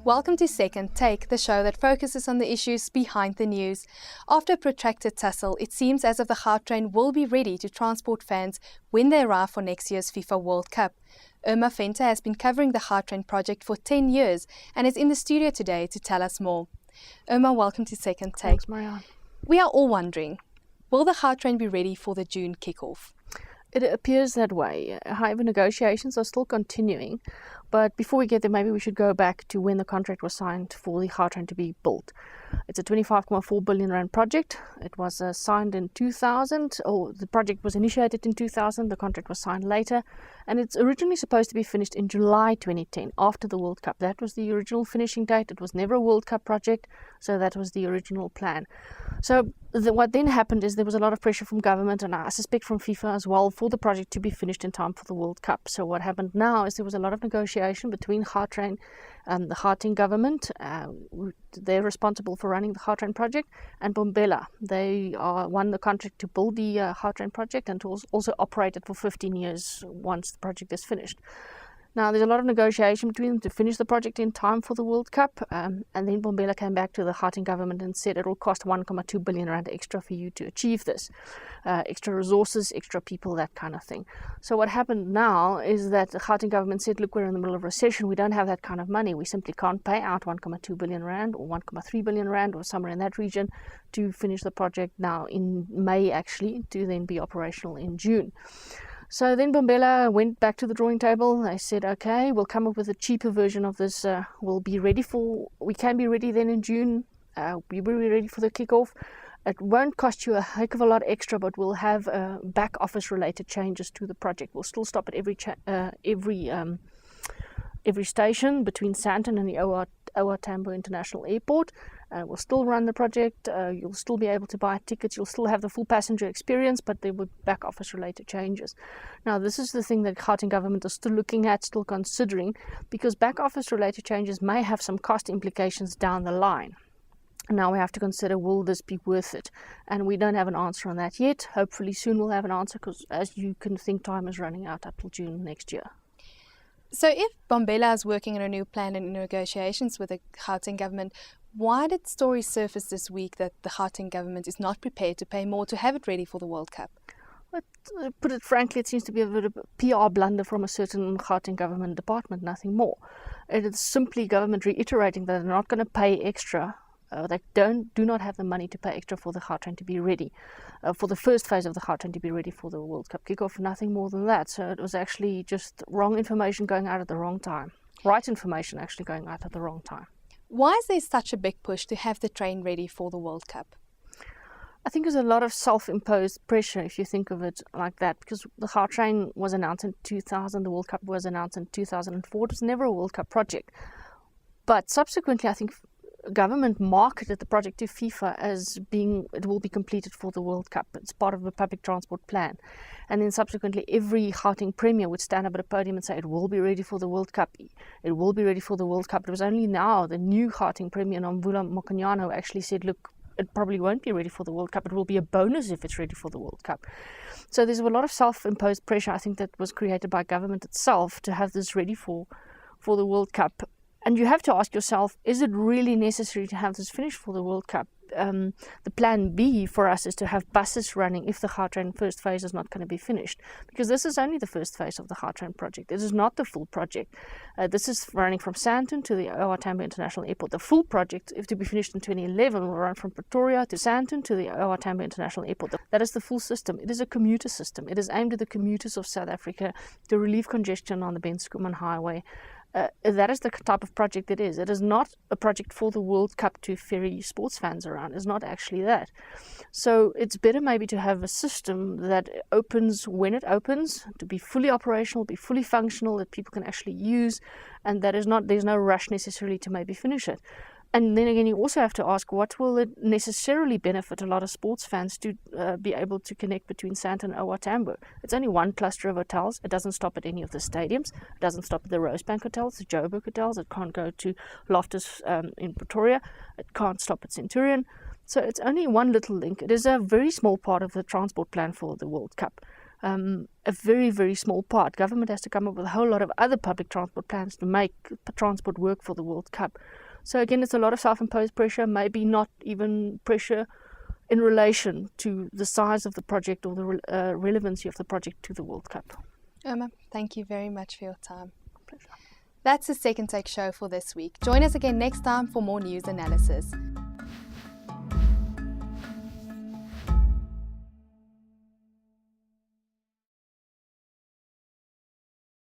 Welcome to Second Take, the show that focuses on the issues behind the news. After a protracted tussle, it seems as if the Gautrain will be ready to transport fans when they arrive for next year's FIFA World Cup. Irma Venter has been covering the Gautrain project for 10 years and is in the studio today to tell us more. Irma, welcome to Second Take. Thanks, Mariaan. We are all wondering, will the Gautrain be ready for the June kickoff? It appears that way. However, negotiations are still continuing. But before we get there, maybe we should go back to when the contract was signed for the Gautrain to be built. It's a 25.4 billion rand project. It was signed in 2000, or the project was initiated in 2000. The contract was signed later. And it's originally supposed to be finished in July 2010, after the World Cup. That was the original finishing date. It was never a World Cup project, so that was the original plan. So what then happened is there was a lot of pressure from government, and I suspect from FIFA as well, for the project to be finished in time for the World Cup. So what happened now is there was a lot of negotiation between Gautrain and the Gauteng government. They're responsible for running the Gautrain project, and Bombela. They won the contract to build the Gautrain project and to also operate it for 15 years once the project is finished. Now, there's a lot of negotiation between them to finish the project in time for the World Cup, and then Bombela came back to the Gauteng government and said it will cost 1.2 billion rand extra for you to achieve this. Extra resources, extra people, that kind of thing. So what happened now is that the Gauteng government said, look, we're in the middle of recession, we don't have that kind of money, we simply can't pay out 1.2 billion rand or 1.3 billion rand or somewhere in that region to finish the project now in May, actually, to then be operational in June. So then Bombela went back to the drawing table. They said, okay, we'll come up with a cheaper version of this. We can be ready then in June. We will be ready for the kickoff. It won't cost you a heck of a lot extra, but we'll have back office related changes to the project. We'll still stop at every station between Sandton and the OR Tambo International Airport. We'll still run the project. You'll still be able to buy tickets. You'll still have the full passenger experience, but there will be back office related changes. Now, this is the thing that Gauteng government is still looking at, still considering, because back office related changes may have some cost implications down the line. Now we have to consider, will this be worth it? And we don't have an answer on that yet. Hopefully soon we'll have an answer, because as you can think, time is running out up till June next year. So if Bombela is working on a new plan and in negotiations with the Gauteng government, why did stories surface this week that the Gauteng government is not prepared to pay more to have it ready for the World Cup? But, put it frankly, it seems to be a bit of a PR blunder from a certain Gauteng government department, nothing more. It is simply government reiterating that they're not going to pay extra. They do not have the money to pay extra for the Gautrain to be ready, for the first phase of the Gautrain to be ready for the World Cup kickoff, nothing more than that. So it was actually just wrong information going out at the wrong time. Right information actually going out at the wrong time. Why is there such a big push to have the train ready for the World Cup? I think there's a lot of self-imposed pressure if you think of it like that, because the Gautrain was announced in 2000, the World Cup was announced in 2004. It was never a World Cup project. But subsequently, I think government marketed the project to FIFA as being, it will be completed for the World Cup. It's part of a public transport plan. And then subsequently every Gauteng Premier would stand up at a podium and say it will be ready for the World Cup. It will be ready for the World Cup. It was only now the new Gauteng Premier, Nomvula Mokonyane, actually said, look, it probably won't be ready for the World Cup. It will be a bonus if it's ready for the World Cup. So there's a lot of self-imposed pressure, I think, that was created by government itself to have this ready for the World Cup. And you have to ask yourself, is it really necessary to have this finished for the World Cup? The plan B for us is to have buses running if the Gautrain first phase is not going to be finished. Because this is only the first phase of the Gautrain project. It is not the full project. This is running from Sandton to the OR Tambo International Airport. The full project, if to be finished in 2011, will run from Pretoria to Sandton to the OR Tambo International Airport. That is the full system. It is a commuter system. It is aimed at the commuters of South Africa to relieve congestion on the Ben Schoeman Highway. That is the type of project it is. It is not a project for the World Cup to ferry sports fans around. It's not actually that. So it's better maybe to have a system that opens when it opens, to be fully operational, be fully functional, that people can actually use, and that is not, there's no rush necessarily to maybe finish it. And then again, you also have to ask, what will it necessarily benefit a lot of sports fans to be able to connect between Sandton and OR Tambo? It's only one cluster of hotels. It doesn't stop at any of the stadiums. It doesn't stop at the Rosebank hotels, the Joburg hotels. It can't go to Loftus in Pretoria. It can't stop at Centurion. So it's only one little link. It is a very small part of the transport plan for the World Cup. a very, very small part. Government has to come up with a whole lot of other public transport plans to make transport work for the World Cup. So again, it's a lot of self-imposed pressure, maybe not even pressure in relation to the size of the project or the relevancy of the project to the World Cup. Irma, thank you very much for your time. Pleasure. That's the Second Take show for this week. Join us again next time for more news analysis.